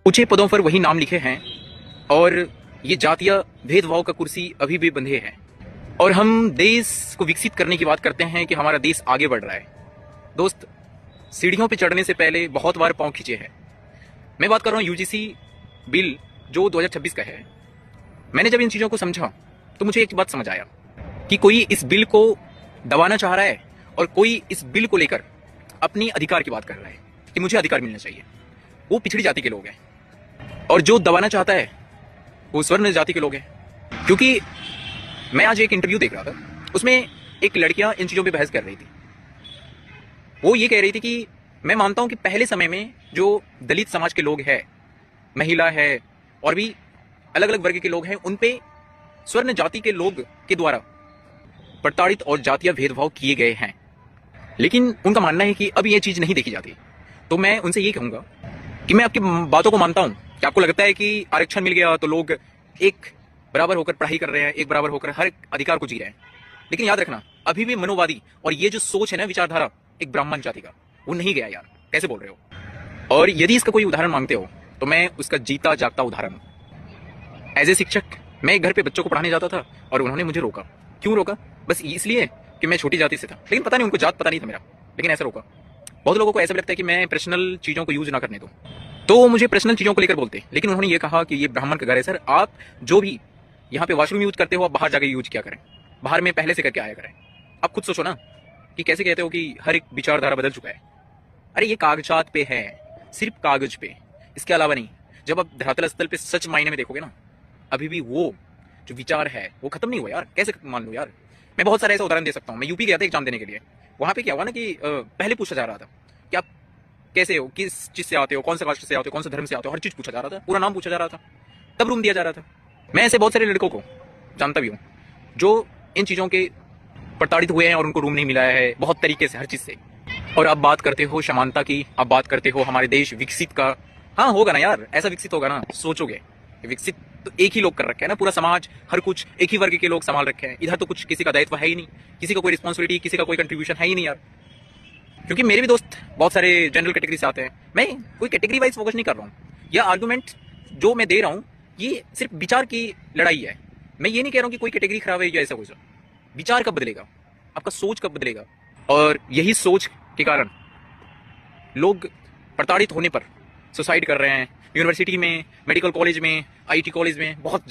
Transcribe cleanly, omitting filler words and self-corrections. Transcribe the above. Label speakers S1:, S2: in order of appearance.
S1: ऊंचे पदों पर वही नाम लिखे हैं और ये जातीय भेदभाव का कुर्सी अभी भी बंधे हैं। और हम देश को विकसित करने की बात करते हैं कि हमारा देश आगे बढ़ रहा है। दोस्त, सीढ़ियों पे चढ़ने से पहले बहुत बार पांव खींचे हैं। मैं बात कर रहा हूँ यूजीसी बिल जो 2026 का है। मैंने जब इन चीज़ों को समझा तो मुझे एक बात समझ आया कि कोई इस बिल को दबाना चाह रहा है और कोई इस बिल को लेकर अपनी अधिकार की बात कर रहा है कि मुझे अधिकार मिलना चाहिए। वो पिछड़ी जाति के लोग हैं और जो दबाना चाहता है वो स्वर्ण जाति के लोग हैं। क्योंकि मैं आज एक इंटरव्यू देख रहा था, उसमें एक लड़कियां इन चीज़ों पे बहस कर रही थी। वो ये कह रही थी कि मैं मानता हूं कि पहले समय में जो दलित समाज के लोग हैं, महिला है और भी अलग अलग वर्ग के लोग हैं, उन पे स्वर्ण जाति के लोग के द्वारा प्रताड़ित और जातीय भेदभाव किए गए हैं। लेकिन उनका मानना है कि अब ये चीज़ नहीं देखी जाती। तो मैं उनसे ये कहूँगा कि मैं आपकी बातों को मानता हूँ कि आपको लगता है कि आरक्षण मिल गया तो लोग एक बराबर होकर पढ़ाई कर रहे हैं, एक बराबर होकर हर अधिकार को जी रहे हैं। लेकिन याद रखना, अभी भी मनोवादी और ये जो सोच है ना, विचारधारा एक ब्राह्मण जाति का, वो नहीं गया यार। कैसे बोल रहे हो? और यदि इसका कोई उदाहरण मांगते हो तो मैं उसका जीता जागता उदाहरण हूं। एज ए शिक्षक मैं एक घर पे बच्चों को पढ़ाने जाता था और उन्होंने मुझे रोका। क्यों रोका? बस इसलिए कि मैं छोटी जाति से था। लेकिन पता नहीं उनको जात पता नहीं था मेरा, लेकिन ऐसा रोका। बहुत लोगों को ऐसा भी लगता है कि मैं पर्सनल चीज़ों को यूज ना करने दूं, तो मुझे पर्सनल चीज़ों को लेकर बोलते। लेकिन उन्होंने ये कहा कि ये ब्राह्मण का घर है सर, आप जो भी यहाँ पे वॉशरूम यूज करते हो आप बाहर जाकर यूज किया करें, बाहर में पहले से करके आया करें। आप खुद सोचो ना कि कैसे कहते हो कि हर एक विचारधारा बदल चुका है। अरे ये कागजात पे है, सिर्फ कागज पे, इसके अलावा नहीं। जब आप धरातल स्थल पे सच मायने में देखोगे ना, अभी भी वो जो विचार है वो खत्म नहीं हुआ यार। कैसे मान लो यार, मैं बहुत सारे ऐसा उदाहरण दे सकता हूँ। मैं यूपी गया था एग्जाम देने के लिए। वहां पे क्या हुआ ना कि पहले पूछा जा रहा था कि आप कैसे हो, किस चीज से आते हो, कौन से कास्ट से आते हो, कौन से धर्म से आते हो, हर चीज पूछा जा रहा था, पूरा नाम पूछा जा रहा था, तब रूम दिया जा रहा था। मैं ऐसे बहुत सारे लड़कों को जानता भी हूँ जो इन चीजों के प्रताड़ित हुए हैं और उनको रूम नहीं मिला है बहुत तरीके से, हर चीज से। और आप बात करते हो समानता की, आप बात करते हो हमारे देश विकसित का। हाँ होगा ना यार, ऐसा विकसित होगा ना, सोचोगे। विकसित तो एक ही लोग कर रखे हैं ना, पूरा समाज, हर कुछ एक ही वर्ग के लोग संभाल रखे हैं। इधर तो कुछ किसी का दायित्व है ही नहीं, किसी का कोई रिस्पॉन्सिबिलिटी, किसी का कोई कंट्रीब्यूशन है ही नहीं यार। क्योंकि मेरे भी दोस्त बहुत सारे जनरल कैटेगरी से आते हैं। मैं कोई कैटेगरी वाइज फोकस नहीं कर रहा हूँ। यह आर्गुमेंट जो मैं दे रहा हूँ ये सिर्फ विचार की लड़ाई है। मैं ये नहीं कह रहा हूँ कि कोई कैटेगरी खराब है या ऐसा कुछ। विचार कब बदलेगा, आपका सोच कब बदलेगा? और यही सोच के कारण लोग प्रताड़ित होने पर सुसाइड कर रहे हैं। यूनिवर्सिटी में, मेडिकल कॉलेज में, आईटी कॉलेज में बहुत